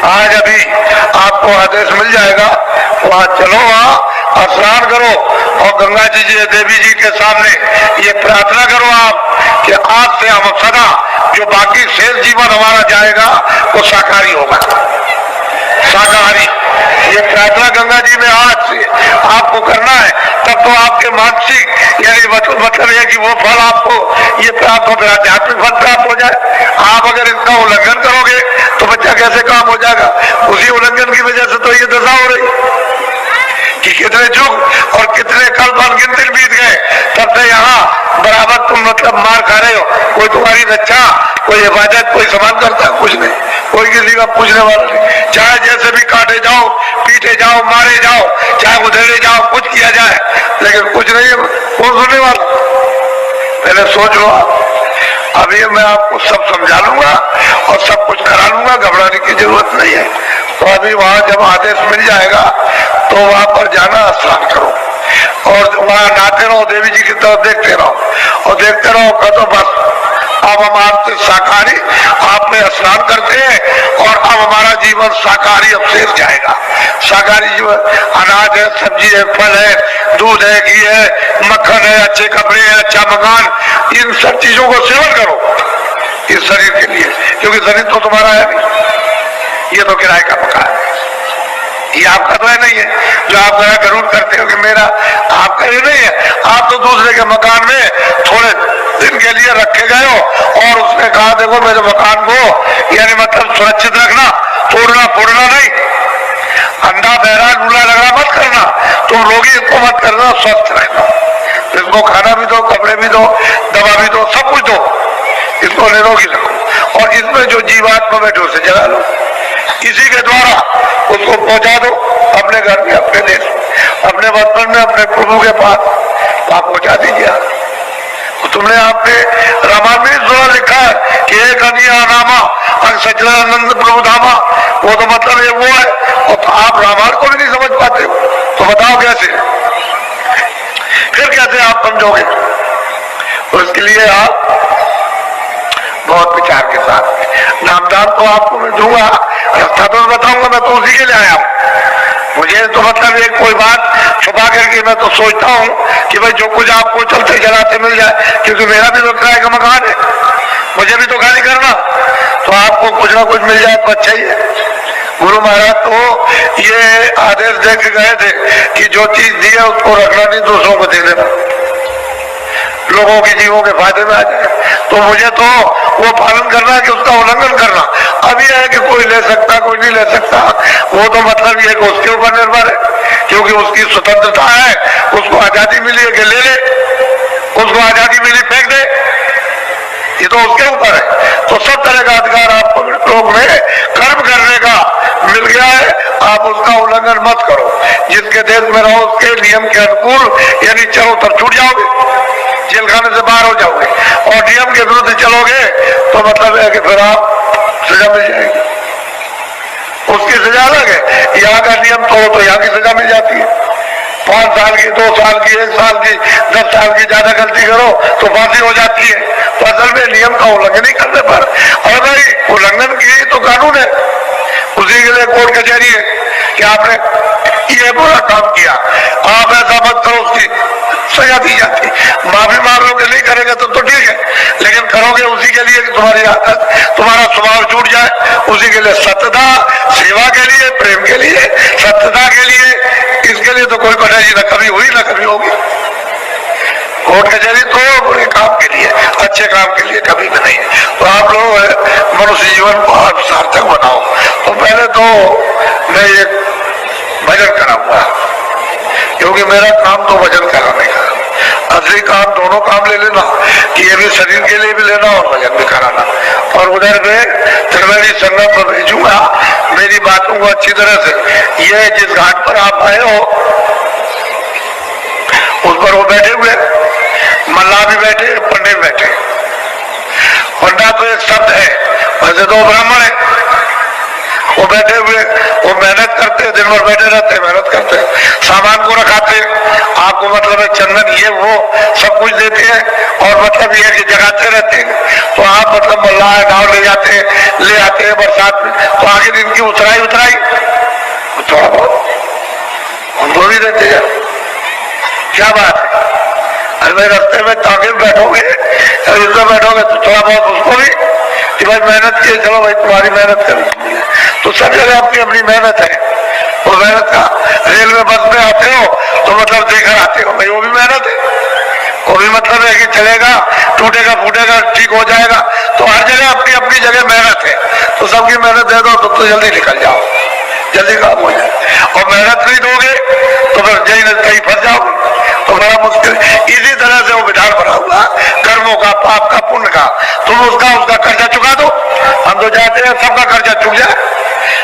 आज अभी आपको आदेश मिल जाएगा, वहां चलो, वहां स्नान करो और गंगा जी देवी जी के सामने ये प्रार्थना करो आप कि आज से हम सदा जो बाकी शेष जीवन हमारा जाएगा वो शाकाहारी होगा, शाकाहारी। ये प्रार्थना गंगा जी में आज से आपको करना है, तब तो आपके मानसिक यानी मतलब है कि वो फल आपको ये प्राप्त हो, आध्यात्मिक फल प्राप्त हो जाए। आप अगर इसका उल्लंघन करोगे तो बच्चा कैसे काम हो जाएगा? उसी उल्लंघन की वजह से तो ये दशा हो रही कि कितने युग और कितने कल्प अनगिनत बीत गए, तब से यहाँ बराबर तुम मतलब मार खा रहे हो। कोई तुम्हारी रक्षा, कोई हिफाजत, कोई समान करता, कुछ नहीं, कोई किसी का पूछने वाला नहीं। चाहे जैसे भी काटे जाओ, पीटे जाओ, मारे जाओ, चाहे उधेड़े जाओ, कुछ किया जाए, लेकिन कुछ नहीं है, कौन सुनने वाला? पहले सोच लो आप। अभी मैं आपको सब समझा लूंगा और सब कुछ करा लूंगा, घबराने की जरूरत नहीं है। तो अभी वहां जब आदेश मिल जाएगा तो वहां पर जाना, स्नान करो और वहां नहाते रहो, देवी जी की तरफ देखते रहो और देखते रहो का तो बस अब हम आपसे शाकाहारी, आप में स्नान करते हैं और अब हमारा जीवन शाकाहारी अब शेष जाएगा। शाकाहारी जीवन अनाज है, सब्जी है, फल है, दूध है, घी है, मक्खन है, अच्छे कपड़े हैं, अच्छा मकान, इन सब चीजों को सेवन करो इस शरीर के लिए, क्योंकि शरीर तो तुम्हारा है नहीं, ये तो किराए का मकान है, ये आपका तो है नहीं है। जो आप जरूर करते हो कि मेरा, आपका ये नहीं है, आप तो दूसरे के मकान में थोड़े दिन के लिए रखे गए हो और उसने कहा देखो मेरे मकान को यानी मतलब सुरक्षित रखना, तोड़ना फोड़ना नहीं, अंडा बहरा लूला लगना मत करना, तुम रोगी इसको मत करना, स्वस्थ रहना, इसको खाना भी दो, कपड़े भी दो, दवा भी दो, सब कुछ दो, इसको निरोगी रखो और इसमें जो जीवात्मा बैठे उसे जगा लो, इसी के द्वारा उसको पहुंचा दो अपने घर में, अपने देश में, अपने वतन में, अपने प्रभु के पास आप पहुंचा दीजिए। तुमने आपने रामायण में सुना लिखा है कि एक अनिया नामा सच्चिदानंद प्रभु धामा, वो तो मतलब ये वो है, और तो आप रामायण को भी नहीं समझ पाते हो, तो बताओ कैसे, फिर कैसे आप समझोगे? और इसके लिए आप बहुत विचार के साथ, नामदान तो आपको मैं दूंगा, रास्ता तो बताऊंगा, मैं तो उसी के लिए आया हूँ। मुझे तो मतलब एक कोई बात छुपा करके मैं तो सोचता हूँ कि भाई जो कुछ आपको चलते चलाते मिल जाए, क्योंकि मेरा भी तो किराए का मकान है, मुझे भी तो खाली करना, तो आपको कुछ ना कुछ मिल जाए तो अच्छा ही है। गुरु महाराज तो ये आदेश दे के गए थे कि जो चीज दी है उसको रखना नहीं, दूसरों को दे देना, लोगों के जीवों के फायदे में आ जाए। तो मुझे तो वो पालन करना है कि उसका उल्लंघन करना। अब यह है कि कोई ले सकता, कोई नहीं ले सकता, वो तो मतलब ये कि उसके ऊपर निर्भर है, क्योंकि उसकी स्वतंत्रता है, उसको आजादी मिली है कि ले ले, उसको आजादी मिली फेंक दे, ये तो उसके ऊपर है। तो सब तरह का अधिकार आपको लोग में कर्म करने का मिल गया है, आप उसका उल्लंघन मत करो। जिसके देश में रहो उसके नियम के अनुकूल यानी चलो तब छूट जाओगे, जेल खाने से बाहर हो जाओगे, और नियम के विरुद्ध चलोगे तो मतलब है कि फिर आप सजा मिल जाएगी, उसकी सजा अलग है। यहाँ का नियम तोड़ो तो यहाँ की सजा मिल जाती है, 5 साल की, 2 साल की, 1 साल की, 10 साल की, ज्यादा गलती करो तो फांसी हो जाती है। तो असल में नियम का उल्लंघन नहीं करने पर, और भाई उल्लंघन की तो कानून है, उसी के लिए कोर्ट कचहरी है कि आपने ये बुरा काम किया, आप ऐसा मत करो, उसकी सजा दी जाती। माफी मांग लोगे नहीं करेंगे तो ठीक है, लेकिन करोगे उसी के लिए कि तुम्हारी आदत, तुम्हारा स्वभाव छूट जाए, उसी के लिए सत्यता, सेवा के लिए, प्रेम के लिए, सत्यता के लिए, इसके लिए तो कोई कठिनाई न कभी हुई न कभी होगी। कोर्ट कचहरी तो बुरे काम के लिए, अच्छे काम के लिए कभी भी नहीं है। तो आप लोग मनुष्य जीवन को आप सार्थक बनाओ। तो पहले तो मैं एक भजन कराऊंगा, क्योंकि मेरा काम तो भजन कराने का, असली काम दोनों काम ले लेना, कि ये भी शरीर के लिए भी लेना और भजन भी कराना। और उधर में त्रिवेणी संगम पर भेजूंगा मेरी बातों को अच्छी तरह से। ये जिस घाट पर आप आए हो उस पर वो बैठे हुए, मल्लाह भी बैठे, पंडित बैठे। पंडा तो एक शब्द है, वैसे तो ब्राह्मण है, वो बैठे हुए वो मेहनत करते, दिन भर बैठे रहते, मेहनत करते, सामान को रखाते, आपको मतलब है चंदन ये वो सब कुछ देते हैं, और मतलब ये कि जगाते रहते हैं। तो आप मतलब मल्लाह गाँव ले आते हैं बरसात में, तो आगे दिन की उतराई थोड़ा बहुत उनको भी देते हैं। क्या बात है? अरे भाई रास्ते में ताकि बैठोगे, इसमें बैठोगे तो थोड़ा बहुत उसको भी कि भाई मेहनत की, चलो भाई तुम्हारी मेहनत करी, तो सब जगह अपनी अपनी मेहनत है। वो मेहनत का रेलवे बस में आते हो तो मतलब देखकर आते हो, भाई वो भी मेहनत है, वो भी मतलब है कि चलेगा, टूटेगा फूटेगा ठीक हो जाएगा। तो हर जगह अपनी अपनी जगह मेहनत है, तो सबकी मेहनत दे दो तो जल्दी निकल जाओ, जल्दी काम हो जाए। और मेहनत नहीं दोगे तो फिर कहीं फंस जाओगे, तो बड़ा मुश्किल। इसी तरह से वो विधान बना हुआ कर्मों का, पाप का, पुण्य का, तुम उसका कर्जा चुका दो। हम तो चाहते हैं सबका कर्जा चुक जाए,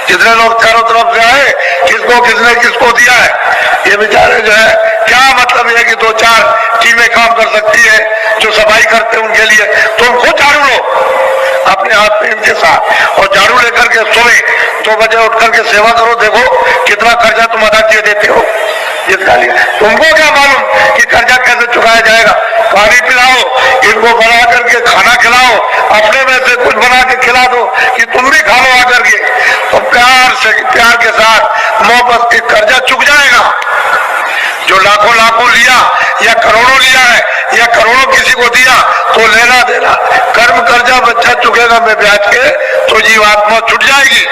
जितने लोग चारों तरफ से आए, किसने किसको दिया है, ये बेचारे जो है क्या मतलब है कि 2-4 टीमें काम कर सकती है, जो सफाई करते हैं उनके लिए। तुम खुद झाड़ू लो अपने हाथ में इनके साथ, और झाड़ू लेकर के सुबह 2 बजे उठ करके सेवा करो, देखो कितना कर्जा तुम अदा किए देते हो जिसका लिए। तुमको क्या मालूम कि कर्जा कैसे चुकाया जाएगा? पानी पिलाओ, इनको बना करके खाना खिलाओ, अपने में से कुछ बना के खिला दो कि तुम भी खा लो आकर के, तो प्यार के साथ मोहब्बत के कर्जा चुक जाएगा। जो लाखों लिया या करोड़ों लिया है या करोड़ों किसी को दिया, तो लेना देना कर्म कर्जा बच्चा चुकेगा में ब्याज के, तो जीवात्मा छूट जाएगी,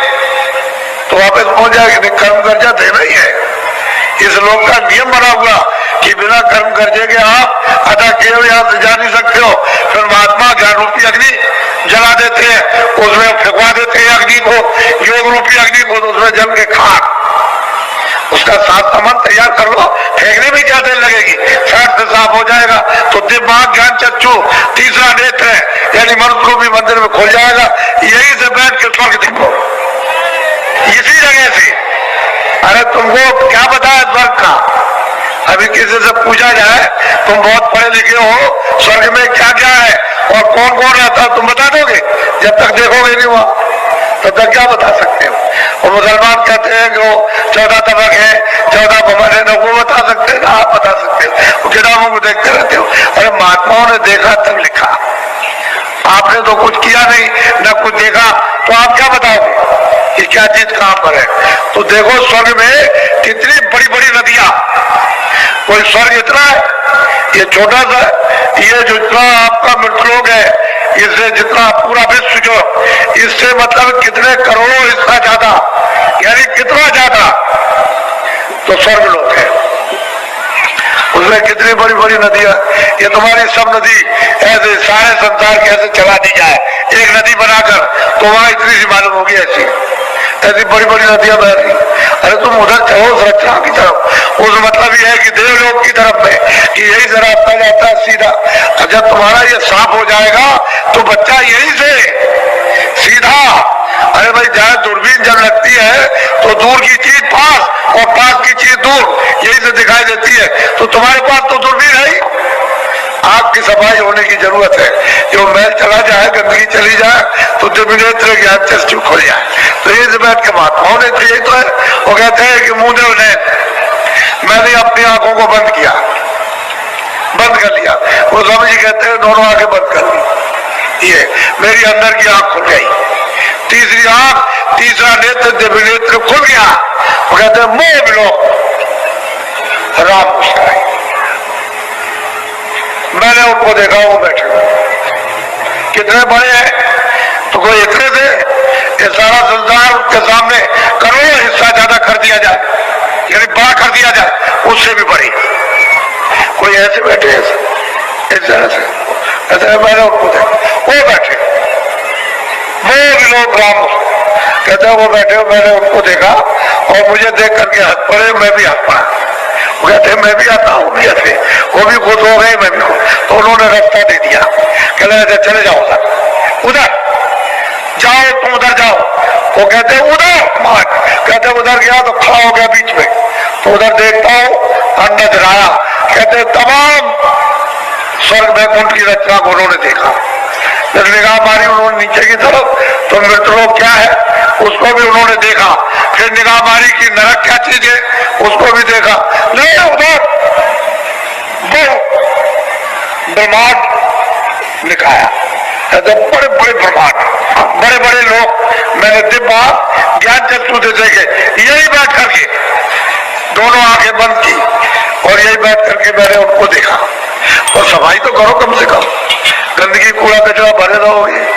तो वापस पहुंच जाएगी। नहीं, कर्म कर्जा देना ही है। इस लोक का नियम बना हुआ कि बिना कर्म कर्जे के आप अदा किए हुए यहाँ से जा नहीं सकते हो। फिर महात्मा ज्ञान रूपी अग्नि जला देते हैं, उसमें फेंकवा देते हैं अग्नि को, योग रूपी अग्नि को, तो उसमें जल के खाक उसका साफ सामान तैयार कर लो, फेंकने में क्या देर लगेगी, साथ से साफ हो जाएगा। तो दिमाग ज्ञान चक्षु तीसरा नेत्र है, यानी मनुष्य को भी मंदिर में खोल जाएगा। यही से बैठ के स्वर्ग देखो, इसी जगह से। अरे तुमको क्या पता है स्वर्ग का? अभी किसी से पूछा जाए, तुम बहुत पढ़े लिखे हो, स्वर्ग में क्या क्या है और कौन कौन रहता है, तुम बता दोगे? जब तक देखोगे नहीं वहां, तब तक क्या बता सकते हो? और मुसलमान कहते हैं कि वो 14 तबक है, 14 भवन है, ना वो बता सकते हैं ना आप बता सकते हो, वो किताबों को देखते रहते हो। अरे महात्माओं ने देखा तब लिखा, आपने तो कुछ किया नहीं, ना कुछ देखा, तो आप क्या बताओगे कि क्या चीज कहां पर है? तो देखो स्वर्ग में कितनी बड़ी बड़ी नदियां, कोई स्वर्ग इतना है, ये छोटा सा, ये जितना आपका मृतलोक है, इससे जितना पूरा विश्व जो, इससे मतलब कितने करोड़ों हिस्सा ज्यादा, यानी कितना ज्यादा तो स्वर्ग लोक है। उसमें कितनी बड़ी बड़ी नदियां, ये तुम्हारी सब नदी ऐसे सारे संसार के ऐसे चला दी जाए एक नदी बनाकर, तो वहां इतनी सी मालूम होगी, ऐसी बड़ी बड़ी नदियां बह रही। अरे तुम उधर चलो सुरक्षा की तरफ, उस मतलब ये है कि देवलोक की तरफ में, कि यही से रास्ता जाता है सीधा। जब तुम्हारा ये साफ हो जाएगा तो बच्चा यही से सीधा, अरे भाई जहाँ दूरबीन जब लगती है तो दूर की चीज पास और पास की चीज दूर, यही से दिखाई देती है। तो तुम्हारे पास तो दूरबीन है ही, आंख की सफाई होने की जरूरत है। जो मैल चला जाए, गंदगी चली जाए, तो दिव्यनेत्र ज्ञान चक्षु खुल जाए। तो ये से बैठ के महात्माओं ने यही तो है, वो कहते हैं कि मुंह ने मैंने अपनी आंखों को बंद किया, बंद कर लिया। वो स्वामी जी कहते हैं दोनों आंखें बंद कर ली, ये मेरी अंदर की आंख खुल गई, तीसरी आंख, तीसरा नेत्र दिव्य नेत्र खुल गया। वो कहते हैं मुंह मिलो राम मुस्कुराए। मैंने उनको देखा, वो बैठे कितने बड़े हैं, तो कोई इतने थे, ये सारा संसार के सामने करोड़ों हिस्सा ज्यादा कर दिया जाए, यानी बड़ा कर दिया जाए, उससे भी बड़ी। कोई ऐसे बैठे इस तरह से, ऐसे मैंने उनको देखा, वो बैठे, वो भी लोग राम कहते हैं, वो बैठे, मैंने उनको देखा और मुझे देख करके हंस पड़े, मैं भी हंस पड़ा। वो कहते हैं मैं भी आता हूँ, भी ऐसे, वो भी खुश हो गए, मैं भी खुश। तो उन्होंने रास्ता दे दिया, कहने लगे चले जाओ उधर जाओ, तुम उधर जाओ। वो कहते हैं उधर मार, कहते उधर गया तो खड़ा हो गया बीच में, तो उधर देखता हूँ नजर आया, कहते तमाम स्वर्ग वैकुंठ की रचना को उन्होंने देखा। जब निगाह मारी उन्होंने नीचे की तरफ, तो मृतलोक क्या है उसको भी उन्होंने देखा। फिर निगाह मारी कि नरक क्या चीज है, उसको भी देखा, नहीं उधर वो ब्रह्मांड दिखाया, तो बड़े बड़े ब्रह्मांड, बड़े बड़े लोग। मैंने दिव्य ज्ञान चक्षु से देखे, यही बैठ करके दोनों आंखें बंद की और यही बैठ करके मैंने उनको देखा। और सफाई तो करो कम से कम, गंदगी कूड़ा कचरा भरे रहोगे।